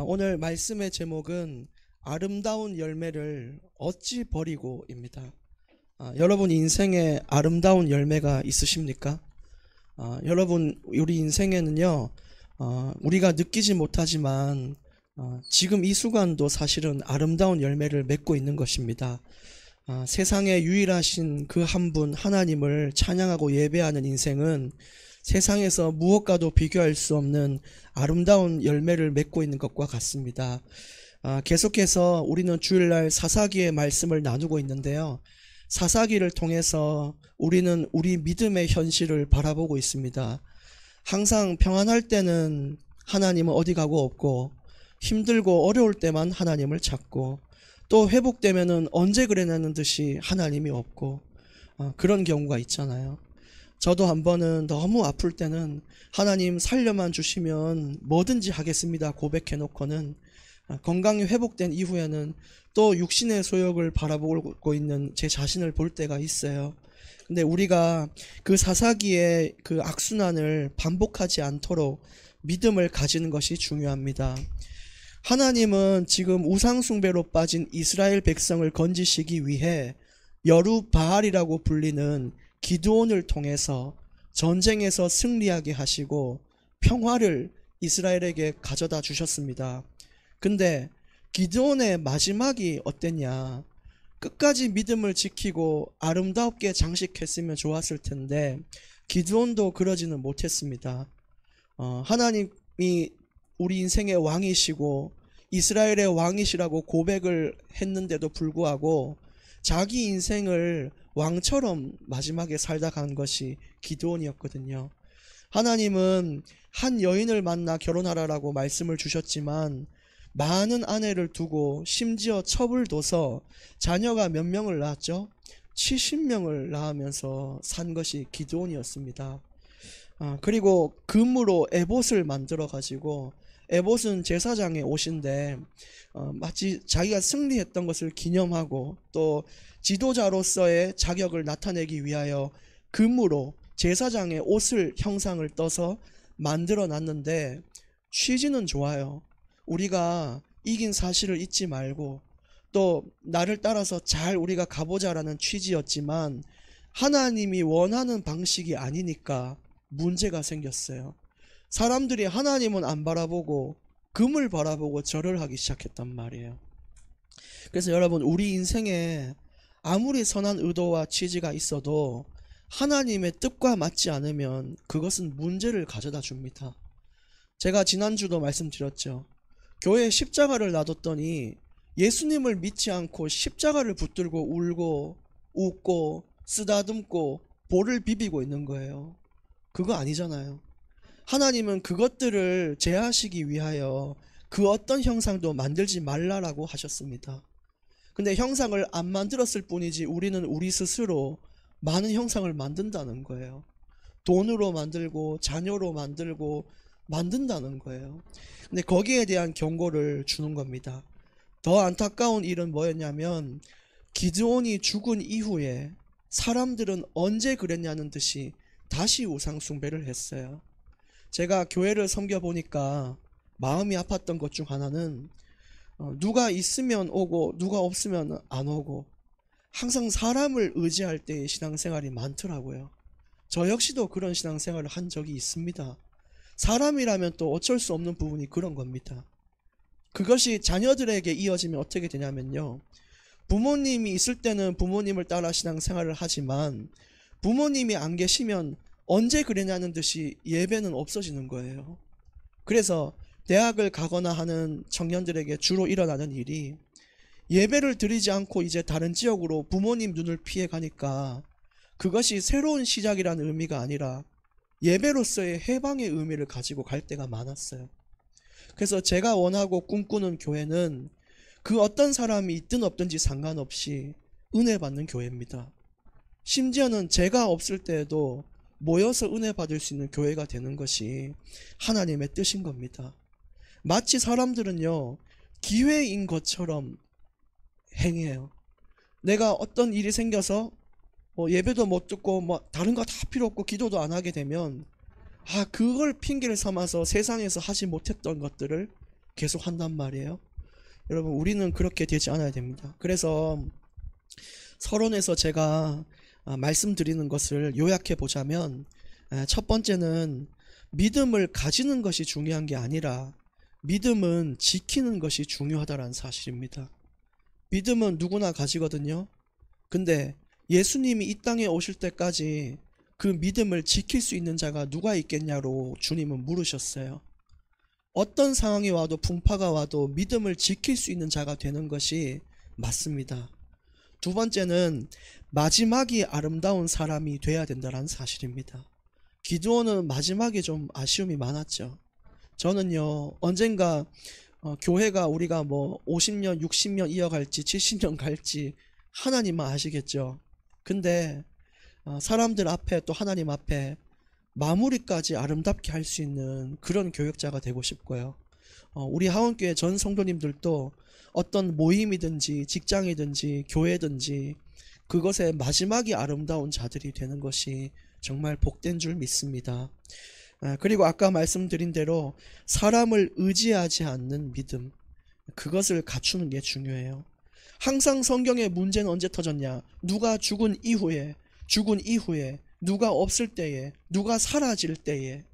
오늘 말씀의 제목은 아름다운 열매를 어찌 버리고입니다. 여러분 인생에 아름다운 열매가 있으십니까? 여러분 우리 인생에는요, 우리가 느끼지 못하지만 지금 이 순간도 사실은 아름다운 열매를 맺고 있는 것입니다. 세상에 유일하신 그 한 분 하나님을 찬양하고 예배하는 인생은 세상에서 무엇과도 비교할 수 없는 아름다운 열매를 맺고 있는 것과 같습니다. 계속해서 우리는 주일날 사사기의 말씀을 나누고 있는데요. 사사기를 통해서 우리는 우리 믿음의 현실을 바라보고 있습니다. 항상 평안할 때는 하나님은 어디 가고 없고, 힘들고 어려울 때만 하나님을 찾고, 또 회복되면은 언제 그랬냐는 듯이 하나님이 없고, 그런 경우가 있잖아요. 저도 한 번은 너무 아플 때는 하나님 살려만 주시면 뭐든지 하겠습니다 고백해 놓고는 건강이 회복된 이후에는 또 육신의 소욕을 바라보고 있는 제 자신을 볼 때가 있어요. 근데 우리가 그 사사기의 그 악순환을 반복하지 않도록 믿음을 가지는 것이 중요합니다. 하나님은 지금 우상숭배로 빠진 이스라엘 백성을 건지시기 위해 여루바알이라고 불리는 기드온을 통해서 전쟁에서 승리하게 하시고 평화를 이스라엘에게 가져다 주셨습니다. 근데 기드온의 마지막이 어땠냐? 끝까지 믿음을 지키고 아름답게 장식했으면 좋았을 텐데 기드온도 그러지는 못했습니다. 하나님이 우리 인생의 왕이시고 이스라엘의 왕이시라고 고백을 했는데도 불구하고 자기 인생을 왕처럼 마지막에 살다 간 것이 기드온이었거든요. 하나님은 한 여인을 만나 결혼하라라고 말씀을 주셨지만 많은 아내를 두고 심지어 첩을 둬서 자녀가 몇 명을 낳았죠? 70명을 낳으면서 산 것이 기드온이었습니다. 그리고 금으로 에봇을 만들어 가지고, 에봇은 제사장의 옷인데 마치 자기가 승리했던 것을 기념하고 또 지도자로서의 자격을 나타내기 위하여 금으로 제사장의 옷을 형상을 떠서 만들어 놨는데 취지는 좋아요. 우리가 이긴 사실을 잊지 말고 또 나를 따라서 잘 우리가 가보자라는 취지였지만 하나님이 원하는 방식이 아니니까 문제가 생겼어요. 사람들이 하나님은 안 바라보고 금을 바라보고 절을 하기 시작했단 말이에요. 그래서 여러분, 우리 인생에 아무리 선한 의도와 취지가 있어도 하나님의 뜻과 맞지 않으면 그것은 문제를 가져다 줍니다. 제가 지난주도 말씀드렸죠. 교회에 십자가를 놔뒀더니 예수님을 믿지 않고 십자가를 붙들고 울고 웃고 쓰다듬고 볼을 비비고 있는 거예요. 그거 아니잖아요. 하나님은 그것들을 제하시기 위하여 그 어떤 형상도 만들지 말라라고 하셨습니다. 근데 형상을 안 만들었을 뿐이지 우리는 우리 스스로 많은 형상을 만든다는 거예요. 돈으로 만들고 자녀로 만들고 만든다는 거예요. 근데 거기에 대한 경고를 주는 겁니다. 더 안타까운 일은 뭐였냐면 기드온이 죽은 이후에 사람들은 언제 그랬냐는 듯이 다시 우상 숭배를 했어요. 제가 교회를 섬겨보니까 마음이 아팠던 것 중 하나는 누가 있으면 오고 누가 없으면 안 오고 항상 사람을 의지할 때의 신앙생활이 많더라고요. 저 역시도 그런 신앙생활을 한 적이 있습니다. 사람이라면 또 어쩔 수 없는 부분이 그런 겁니다. 그것이 자녀들에게 이어지면 어떻게 되냐면요, 부모님이 있을 때는 부모님을 따라 신앙생활을 하지만 부모님이 안 계시면 언제 그랬냐는 듯이 예배는 없어지는 거예요. 그래서 대학을 가거나 하는 청년들에게 주로 일어나는 일이, 예배를 드리지 않고 이제 다른 지역으로 부모님 눈을 피해 가니까 그것이 새로운 시작이라는 의미가 아니라 예배로서의 해방의 의미를 가지고 갈 때가 많았어요. 그래서 제가 원하고 꿈꾸는 교회는 그 어떤 사람이 있든 없든지 상관없이 은혜 받는 교회입니다. 심지어는 제가 없을 때에도 모여서 은혜 받을 수 있는 교회가 되는 것이 하나님의 뜻인 겁니다. 마치 사람들은요, 기회인 것처럼 행해요. 내가 어떤 일이 생겨서 예배도 못 듣고 다른 거 다 필요 없고 기도도 안 하게 되면 그걸 핑계를 삼아서 세상에서 하지 못했던 것들을 계속 한단 말이에요. 여러분, 우리는 그렇게 되지 않아야 됩니다. 그래서 서론에서 제가 말씀드리는 것을 요약해 보자면, 첫 번째는 믿음을 가지는 것이 중요한 게 아니라 믿음은 지키는 것이 중요하다는 사실입니다. 믿음은 누구나 가지거든요. 근데 예수님이 이 땅에 오실 때까지 그 믿음을 지킬 수 있는 자가 누가 있겠냐로 주님은 물으셨어요. 어떤 상황이 와도, 풍파가 와도 믿음을 지킬 수 있는 자가 되는 것이 맞습니다. 두 번째는 마지막이 아름다운 사람이 돼야 된다는 사실입니다. 기드온은 마지막에 좀 아쉬움이 많았죠. 저는요, 언젠가 교회가 우리가 뭐 50년, 60년 이어갈지 70년 갈지 하나님만 아시겠죠. 근데 사람들 앞에, 또 하나님 앞에 마무리까지 아름답게 할 수 있는 그런 교역자가 되고 싶고요. 우리 하원교회 전 성도님들도 어떤 모임이든지 직장이든지 교회든지 그것의 마지막이 아름다운 자들이 되는 것이 정말 복된 줄 믿습니다. 그리고 아까 말씀드린 대로 사람을 의지하지 않는 믿음, 그것을 갖추는 게 중요해요. 항상 성경의 문제는 언제 터졌냐? 누가 죽은 이후에, 누가 없을 때에, 누가 사라질 때에.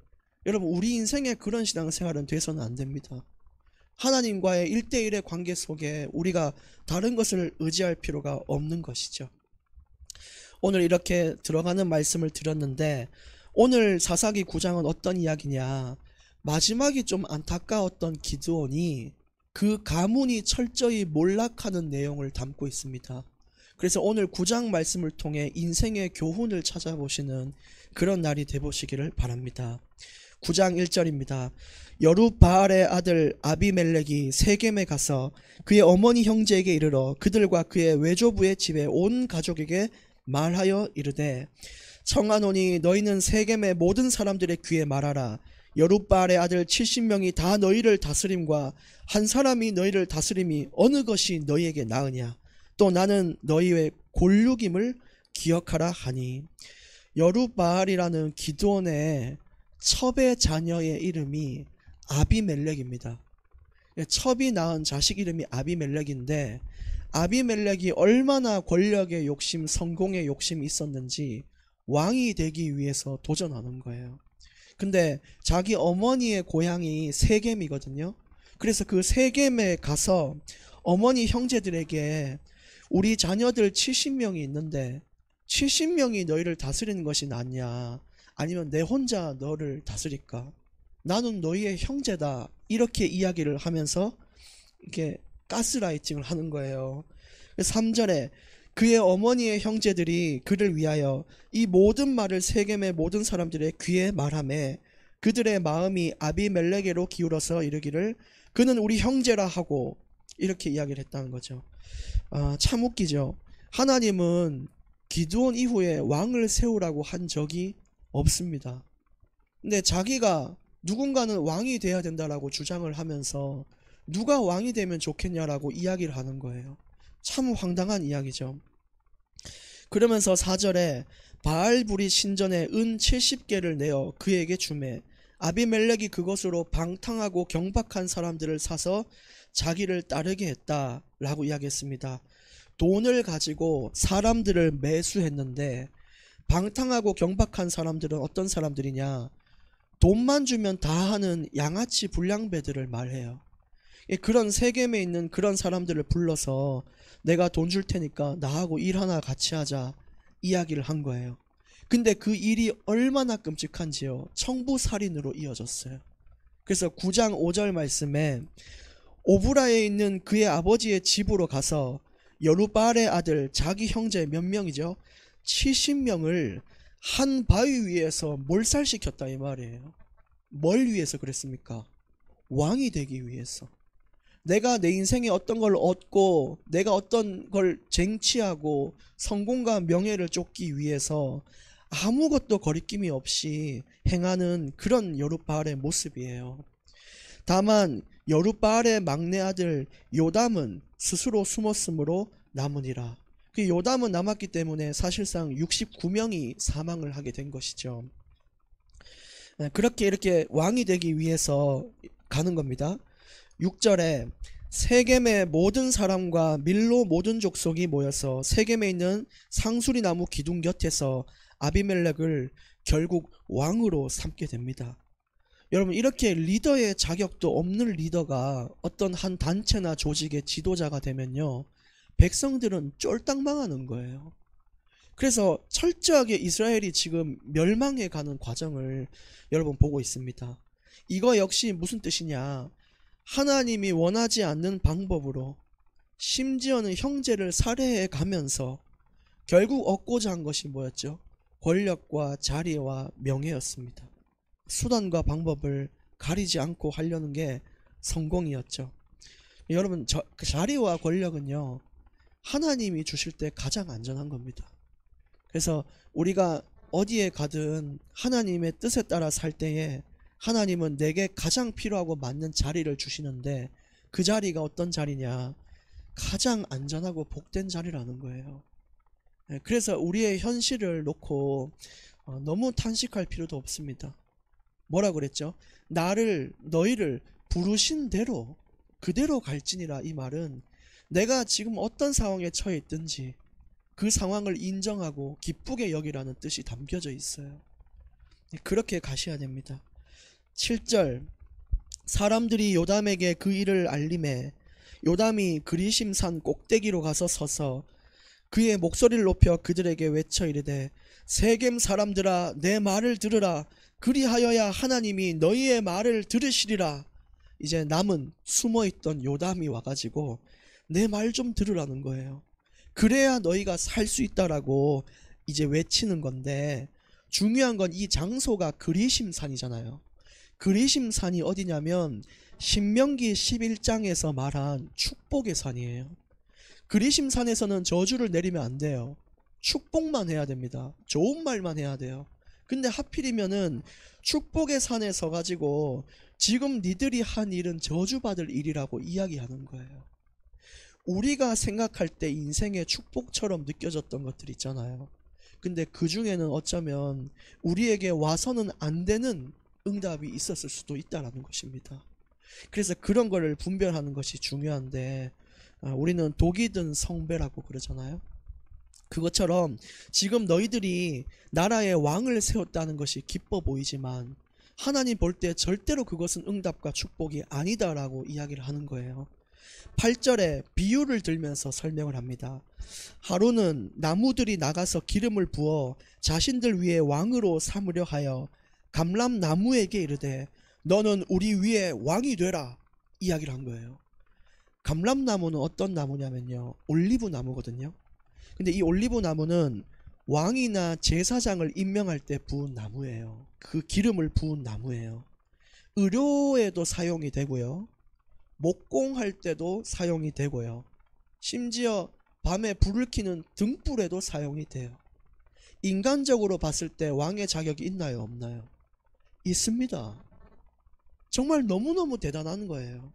여러분, 우리 인생에 그런 신앙생활은 돼서는 안 됩니다. 하나님과의 1대1의 관계 속에 우리가 다른 것을 의지할 필요가 없는 것이죠. 오늘 이렇게 들어가는 말씀을 드렸는데, 오늘 사사기 9장은 어떤 이야기냐? 마지막이 좀 안타까웠던 기드온이 그 가문이 철저히 몰락하는 내용을 담고 있습니다. 그래서 오늘 9장 말씀을 통해 인생의 교훈을 찾아보시는 그런 날이 되보시기를 바랍니다. 9장 1절입니다. 여룻바알의 아들 아비멜렉이 세겜에 가서 그의 어머니 형제에게 이르러 그들과 그의 외조부의 집에 온 가족에게 말하여 이르되, 청하노니 너희는 세겜의 모든 사람들의 귀에 말하라. 여룻바알의 아들 70명이 다 너희를 다스림과 한 사람이 너희를 다스림이 어느 것이 너희에게 나으냐? 또 나는 너희의 골육임을 기억하라 하니. 여룻바알이라는 기드온의 첩의 자녀의 이름이 아비멜렉입니다. 첩이 낳은 자식 이름이 아비멜렉인데, 아비멜렉이 얼마나 권력의 욕심, 성공의 욕심이 있었는지 왕이 되기 위해서 도전하는 거예요. 근데 자기 어머니의 고향이 세겜이거든요. 그래서 그 세겜에 가서 어머니 형제들에게 우리 자녀들 70명이 있는데 70명이 너희를 다스리는 것이 낫냐, 아니면 내 혼자 너를 다스릴까? 나는 너희의 형제다. 이렇게 이야기를 하면서 이렇게 가스라이팅을 하는 거예요. 3절에 그의 어머니의 형제들이 그를 위하여 이 모든 말을 세겜의 모든 사람들의 귀에 말하매 그들의 마음이 아비멜렉에로 기울어서 이르기를 그는 우리 형제라 하고, 이렇게 이야기를 했다는 거죠. 참 웃기죠. 하나님은 기드온 이후에 왕을 세우라고 한 적이 없습니다. 근데 자기가 누군가는 왕이 돼야 된다라고 주장을 하면서 누가 왕이 되면 좋겠냐라고 이야기를 하는 거예요. 참 황당한 이야기죠. 그러면서 4절에 바알불이 신전에 은 70개를 내어 그에게 주매 아비멜렉이 그것으로 방탕하고 경박한 사람들을 사서 자기를 따르게 했다라고 이야기했습니다. 돈을 가지고 사람들을 매수했는데, 방탕하고 경박한 사람들은 어떤 사람들이냐? 돈만 주면 다 하는 양아치 불량배들을 말해요. 그런 세겜에 있는 그런 사람들을 불러서 내가 돈 줄 테니까 나하고 일 하나 같이 하자 이야기를 한 거예요. 근데 그 일이 얼마나 끔찍한지요. 청부살인으로 이어졌어요. 그래서 9장 5절 말씀에 오브라에 있는 그의 아버지의 집으로 가서 여룻바알의 아들 자기 형제 몇 명이죠? 70명을 한 바위 위에서 몰살시켰다 이 말이에요. 뭘 위해서 그랬습니까? 왕이 되기 위해서. 내가 내 인생에 어떤 걸 얻고 내가 어떤 걸 쟁취하고 성공과 명예를 쫓기 위해서 아무것도 거리낌이 없이 행하는 그런 여룻바알의 모습이에요. 다만 여룻바알의 막내 아들 요담은 스스로 숨었으므로 남으니라. 그 요담은 남았기 때문에 사실상 69명이 사망을 하게 된 것이죠. 그렇게 이렇게 왕이 되기 위해서 가는 겁니다. 6절에 세겜의 모든 사람과 밀로 모든 족속이 모여서 세겜에 있는 상수리 나무 기둥 곁에서 아비멜렉을 결국 왕으로 삼게 됩니다. 여러분, 이렇게 리더의 자격도 없는 리더가 어떤 한 단체나 조직의 지도자가 되면요, 백성들은 쫄딱 망하는 거예요. 그래서 철저하게 이스라엘이 지금 멸망해 가는 과정을 여러분 보고 있습니다. 이거 역시 무슨 뜻이냐? 하나님이 원하지 않는 방법으로, 심지어는 형제를 살해해 가면서 결국 얻고자 한 것이 뭐였죠? 권력과 자리와 명예였습니다. 수단과 방법을 가리지 않고 하려는 게 성공이었죠. 여러분, 그 자리와 권력은요, 하나님이 주실 때 가장 안전한 겁니다. 그래서 우리가 어디에 가든 하나님의 뜻에 따라 살 때에 하나님은 내게 가장 필요하고 맞는 자리를 주시는데, 그 자리가 어떤 자리냐? 가장 안전하고 복된 자리라는 거예요. 그래서 우리의 현실을 놓고 너무 탄식할 필요도 없습니다. 뭐라 그랬죠? 너희를 부르신 대로 그대로 갈지니라. 이 말은 내가 지금 어떤 상황에 처해 있든지 그 상황을 인정하고 기쁘게 여기라는 뜻이 담겨져 있어요. 그렇게 가셔야 됩니다. 7절, 사람들이 요담에게 그 일을 알림해 요담이 그리심산 꼭대기로 가서 서서 그의 목소리를 높여 그들에게 외쳐 이르되, 세겜 사람들아, 내 말을 들으라. 그리하여야 하나님이 너희의 말을 들으시리라. 이제 남은 숨어있던 요담이 와가지고 내 말 좀 들으라는 거예요. 그래야 너희가 살 수 있다라고 이제 외치는 건데, 중요한 건 이 장소가 그리심산이잖아요. 그리심산이 어디냐면 신명기 11장에서 말한 축복의 산이에요. 그리심산에서는 저주를 내리면 안 돼요. 축복만 해야 됩니다. 좋은 말만 해야 돼요. 근데 하필이면은 축복의 산에 서가지고 지금 니들이 한 일은 저주받을 일이라고 이야기하는 거예요. 우리가 생각할 때 인생의 축복처럼 느껴졌던 것들 있잖아요. 근데 그 중에는 어쩌면 우리에게 와서는 안 되는 응답이 있었을 수도 있다라는 것입니다. 그래서 그런 거를 분별하는 것이 중요한데, 우리는 독이 든 성배라고 그러잖아요. 그것처럼 지금 너희들이 나라의 왕을 세웠다는 것이 기뻐 보이지만 하나님 볼 때 절대로 그것은 응답과 축복이 아니다라고 이야기를 하는 거예요. 8절에 비유를 들면서 설명을 합니다. 하루는 나무들이 나가서 기름을 부어 자신들 위에 왕으로 삼으려 하여 감람나무에게 이르되, 너는 우리 위에 왕이 되라. 이야기를 한 거예요. 감람나무는 어떤 나무냐면요, 올리브 나무거든요. 근데 이 올리브 나무는 왕이나 제사장을 임명할 때 부은 나무예요. 그 기름을 부은 나무예요. 의료에도 사용이 되고요, 목공할 때도 사용이 되고요, 심지어 밤에 불을 켜는 등불에도 사용이 돼요. 인간적으로 봤을 때 왕의 자격이 있나요, 없나요? 있습니다. 정말 너무너무 대단한 거예요.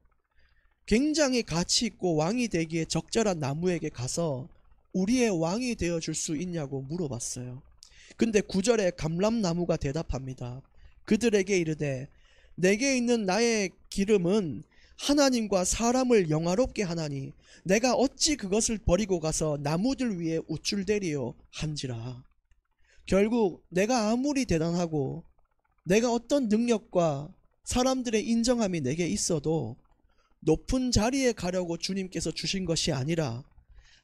굉장히 가치 있고 왕이 되기에 적절한 나무에게 가서 우리의 왕이 되어줄 수 있냐고 물어봤어요. 근데 9절에 감람나무가 대답합니다. 그들에게 이르되, 내게 있는 나의 기름은 하나님과 사람을 영화롭게 하나니 내가 어찌 그것을 버리고 가서 나무들 위에 우쭐대리요 한지라. 결국 내가 아무리 대단하고 내가 어떤 능력과 사람들의 인정함이 내게 있어도 높은 자리에 가려고 주님께서 주신 것이 아니라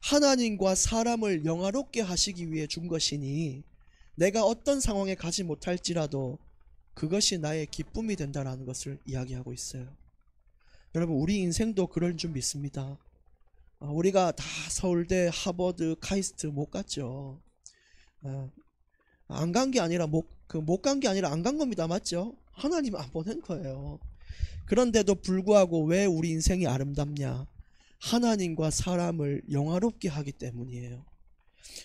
하나님과 사람을 영화롭게 하시기 위해 준 것이니 내가 어떤 상황에 가지 못할지라도 그것이 나의 기쁨이 된다는 것을 이야기하고 있어요. 여러분, 우리 인생도 그럴 줄 믿습니다. 우리가 다 서울대, 하버드, 카이스트 못 갔죠. 안 간 게 아니라 못 간 게 아니라 안 간 겁니다. 맞죠? 하나님 안 보낸 거예요. 그런데도 불구하고 왜 우리 인생이 아름답냐? 하나님과 사람을 영화롭게 하기 때문이에요.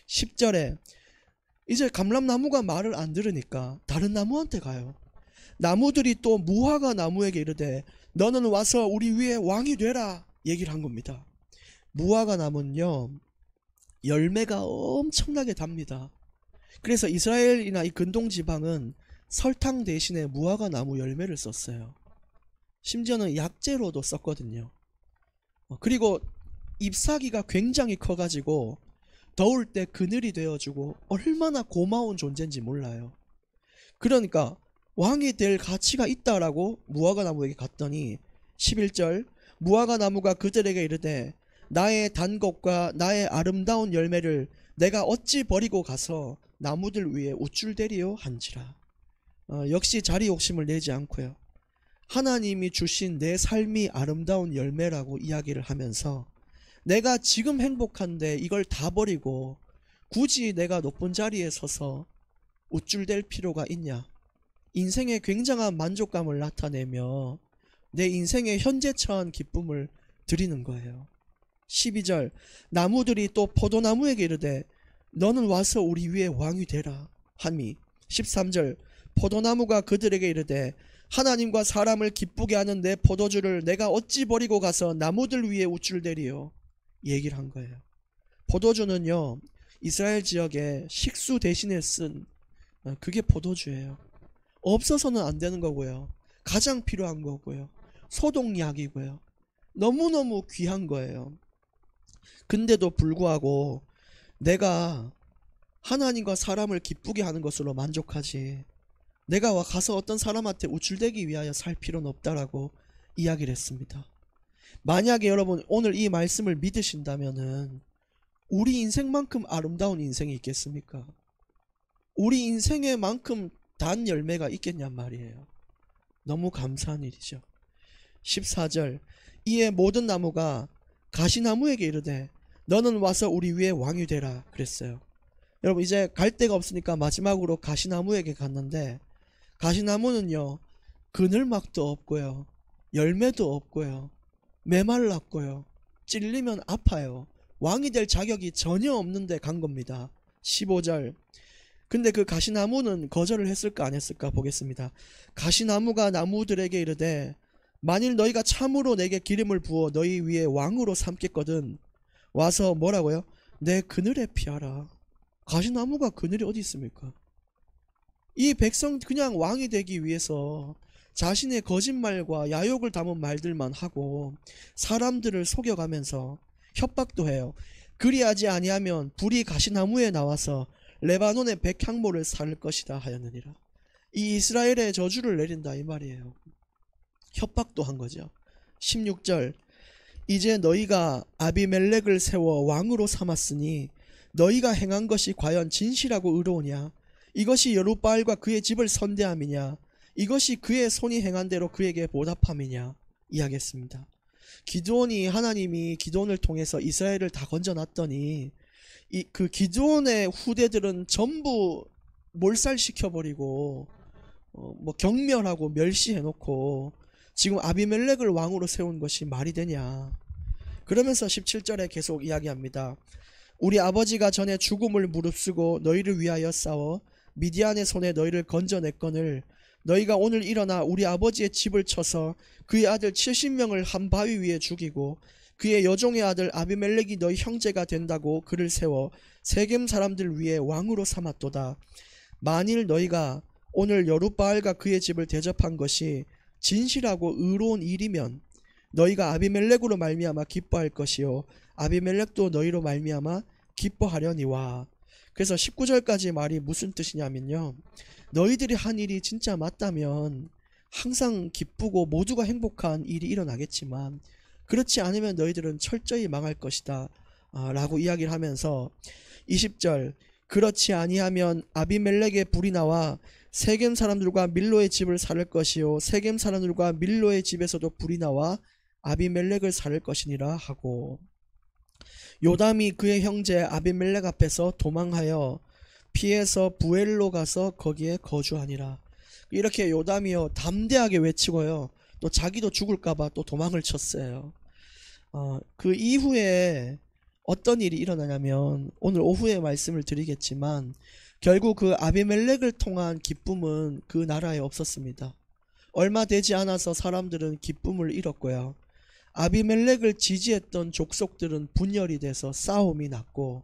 10절에 이제 감람나무가 말을 안 들으니까 다른 나무한테 가요. 나무들이 또 무화과 나무에게 이르되, 너는 와서 우리 위에 왕이 되라. 얘기를 한 겁니다. 무화과 나무는요, 열매가 엄청나게 답니다. 그래서 이스라엘이나 이 근동 지방은 설탕 대신에 무화과 나무 열매를 썼어요. 심지어는 약재로도 썼거든요. 그리고 잎사귀가 굉장히 커가지고 더울 때 그늘이 되어주고 얼마나 고마운 존재인지 몰라요. 그러니까 왕이 될 가치가 있다라고 무화과 나무에게 갔더니 11절 무화과 나무가 그들에게 이르되 나의 단 것과 나의 아름다운 열매를 내가 어찌 버리고 가서 나무들 위에 우쭐대리요 한지라. 역시 자리 욕심을 내지 않고요. 하나님이 주신 내 삶이 아름다운 열매라고 이야기를 하면서 내가 지금 행복한데 이걸 다 버리고 굳이 내가 높은 자리에 서서 우쭐댈 필요가 있냐. 인생의 굉장한 만족감을 나타내며 내 인생의 현재 처한 기쁨을 드리는 거예요. 12절 나무들이 또 포도나무에게 이르되 너는 와서 우리 위에 왕이 되라 하니 13절 포도나무가 그들에게 이르되 하나님과 사람을 기쁘게 하는 내 포도주를 내가 어찌 버리고 가서 나무들 위에 우쭐대리요 얘기를 한 거예요. 포도주는요 이스라엘 지역에 식수 대신에 쓴 그게 포도주예요. 없어서는 안 되는 거고요. 가장 필요한 거고요. 소독약이고요. 너무너무 귀한 거예요. 근데도 불구하고 내가 하나님과 사람을 기쁘게 하는 것으로 만족하지 내가 가서 어떤 사람한테 우쭐대기 위하여 살 필요는 없다라고 이야기를 했습니다. 만약에 여러분 오늘 이 말씀을 믿으신다면은 우리 인생만큼 아름다운 인생이 있겠습니까? 우리 인생에 만큼 단 열매가 있겠냔 말이에요. 너무 감사한 일이죠. 14절 이에 모든 나무가 가시나무에게 이르되 너는 와서 우리 위에 왕이 되라 그랬어요. 여러분 이제 갈 데가 없으니까 마지막으로 가시나무에게 갔는데 가시나무는요 그늘막도 없고요 열매도 없고요 메말랐고요 찔리면 아파요. 왕이 될 자격이 전혀 없는데 간 겁니다. 15절 근데 그 가시나무는 거절을 했을까 안 했을까 보겠습니다. 가시나무가 나무들에게 이르되 만일 너희가 참으로 내게 기름을 부어 너희 위에 왕으로 삼겠거든 와서 뭐라고요? 내 그늘에 피하라. 가시나무가 그늘이 어디 있습니까? 이 백성 그냥 왕이 되기 위해서 자신의 거짓말과 야욕을 담은 말들만 하고 사람들을 속여가면서 협박도 해요. 그리하지 아니하면 불이 가시나무에 나와서 레바논의 백향모를 살 것이다 하였느니라. 이 이스라엘의 저주를 내린다 이 말이에요. 협박도 한 거죠. 16절 이제 너희가 아비멜렉을 세워 왕으로 삼았으니 너희가 행한 것이 과연 진실하고 의로우냐? 이것이 여룻바알과 그의 집을 선대함이냐? 이것이 그의 손이 행한 대로 그에게 보답함이냐? 이야기했습니다. 기드온이 하나님이 기드온을 통해서 이스라엘을 다 건져놨더니 그 기드온의 후대들은 전부 몰살시켜버리고 뭐 경멸하고 멸시해놓고 지금 아비멜렉을 왕으로 세운 것이 말이 되냐. 그러면서 17절에 계속 이야기합니다. 우리 아버지가 전에 죽음을 무릅쓰고 너희를 위하여 싸워 미디안의 손에 너희를 건져냈거늘 너희가 오늘 일어나 우리 아버지의 집을 쳐서 그의 아들 70명을 한 바위 위에 죽이고 그의 여종의 아들 아비멜렉이 너희 형제가 된다고 그를 세워 세겜 사람들 위에 왕으로 삼았도다. 만일 너희가 오늘 여룻바알과 그의 집을 대접한 것이 진실하고 의로운 일이면 너희가 아비멜렉으로 말미암아 기뻐할 것이요 아비멜렉도 너희로 말미암아 기뻐하려니와. 그래서 19절까지 말이 무슨 뜻이냐면요 너희들이 한 일이 진짜 맞다면 항상 기쁘고 모두가 행복한 일이 일어나겠지만 그렇지 않으면 너희들은 철저히 망할 것이다 라고 이야기를 하면서 20절 그렇지 아니하면 아비멜렉의 불이 나와 세겜 사람들과 밀로의 집을 살을 것이요 세겜 사람들과 밀로의 집에서도 불이 나와 아비멜렉을 살을 것이니라 하고 요담이 그의 형제 아비멜렉 앞에서 도망하여 피해서 부엘로 가서 거기에 거주하니라. 이렇게 요담이요 담대하게 외치고요 또 자기도 죽을까봐 또 도망을 쳤어요. 그 이후에 어떤 일이 일어나냐면 오늘 오후에 말씀을 드리겠지만 결국 그 아비멜렉을 통한 기쁨은 그 나라에 없었습니다. 얼마 되지 않아서 사람들은 기쁨을 잃었고요. 아비멜렉을 지지했던 족속들은 분열이 돼서 싸움이 났고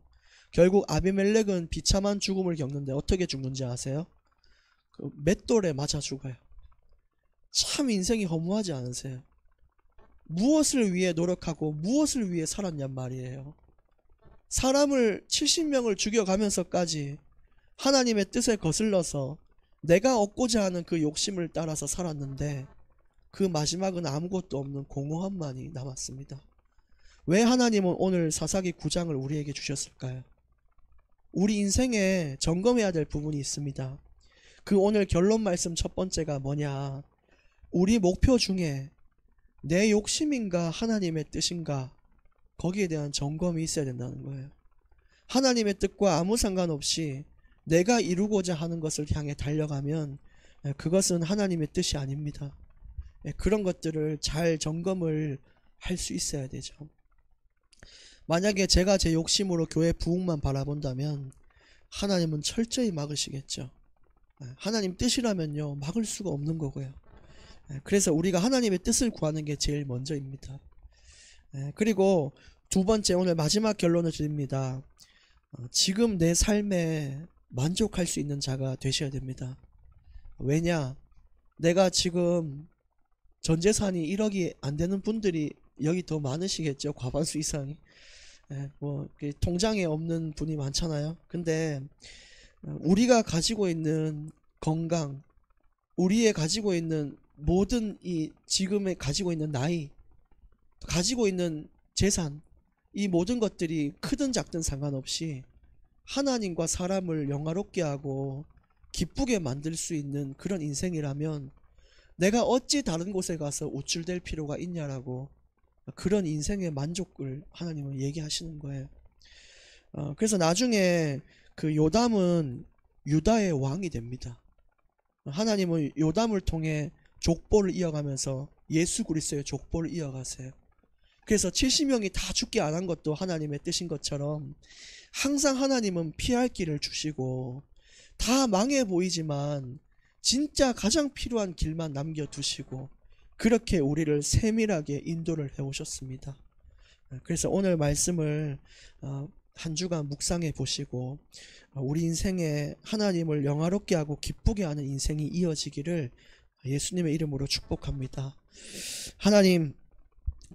결국 아비멜렉은 비참한 죽음을 겪는데 어떻게 죽는지 아세요? 그 맷돌에 맞아 죽어요. 참 인생이 허무하지 않으세요? 무엇을 위해 노력하고 무엇을 위해 살았냔 말이에요. 사람을 70명을 죽여가면서까지 하나님의 뜻에 거슬러서 내가 얻고자 하는 그 욕심을 따라서 살았는데 그 마지막은 아무것도 없는 공허함만이 남았습니다. 왜 하나님은 오늘 사사기 9장을 우리에게 주셨을까요? 우리 인생에 점검해야 될 부분이 있습니다. 그 오늘 결론 말씀 첫 번째가 뭐냐? 우리 목표 중에 내 욕심인가 하나님의 뜻인가, 거기에 대한 점검이 있어야 된다는 거예요. 하나님의 뜻과 아무 상관없이 내가 이루고자 하는 것을 향해 달려가면 그것은 하나님의 뜻이 아닙니다. 그런 것들을 잘 점검을 할 수 있어야 되죠. 만약에 제가 제 욕심으로 교회 부흥만 바라본다면 하나님은 철저히 막으시겠죠. 하나님 뜻이라면요, 막을 수가 없는 거고요. 그래서 우리가 하나님의 뜻을 구하는 게 제일 먼저입니다. 그리고 두 번째, 오늘 마지막 결론을 드립니다. 지금 내 삶에 만족할 수 있는 자가 되셔야 됩니다. 왜냐? 내가 지금 전 재산이 1억이 안 되는 분들이 여기 더 많으시겠죠. 과반수 이상이. 뭐 통장에 없는 분이 많잖아요. 근데 우리가 가지고 있는 건강, 우리의 가지고 있는 모든 이 지금에 가지고 있는 나이, 가지고 있는 재산, 이 모든 것들이 크든 작든 상관없이 하나님과 사람을 영화롭게 하고 기쁘게 만들 수 있는 그런 인생이라면 내가 어찌 다른 곳에 가서 우쭐댈 필요가 있냐라고, 그런 인생의 만족을 하나님은 얘기하시는 거예요. 그래서 나중에 그 요담은 유다의 왕이 됩니다. 하나님은 요담을 통해 족보를 이어가면서 예수 그리스도의 족보를 이어가세요. 그래서 70명이 다 죽게 안 한 것도 하나님의 뜻인 것처럼 항상 하나님은 피할 길을 주시고 다 망해 보이지만 진짜 가장 필요한 길만 남겨두시고 그렇게 우리를 세밀하게 인도를 해오셨습니다. 그래서 오늘 말씀을 한 주간 묵상해 보시고 우리 인생에 하나님을 영화롭게 하고 기쁘게 하는 인생이 이어지기를 예수님의 이름으로 축복합니다. 하나님,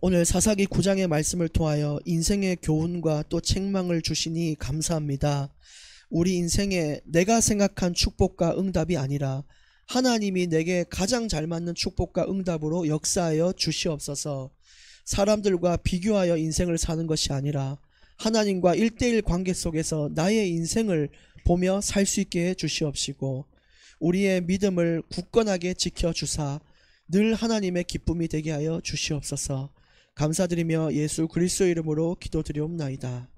오늘 사사기 9장의 말씀을 통하여 인생의 교훈과 또 책망을 주시니 감사합니다. 우리 인생에 내가 생각한 축복과 응답이 아니라 하나님이 내게 가장 잘 맞는 축복과 응답으로 역사하여 주시옵소서. 사람들과 비교하여 인생을 사는 것이 아니라 하나님과 1:1 관계 속에서 나의 인생을 보며 살 수 있게 해 주시옵시고 우리의 믿음을 굳건하게 지켜주사 늘 하나님의 기쁨이 되게 하여 주시옵소서. 감사드리며 예수 그리스도 이름으로 기도드리옵나이다.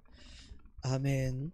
아멘.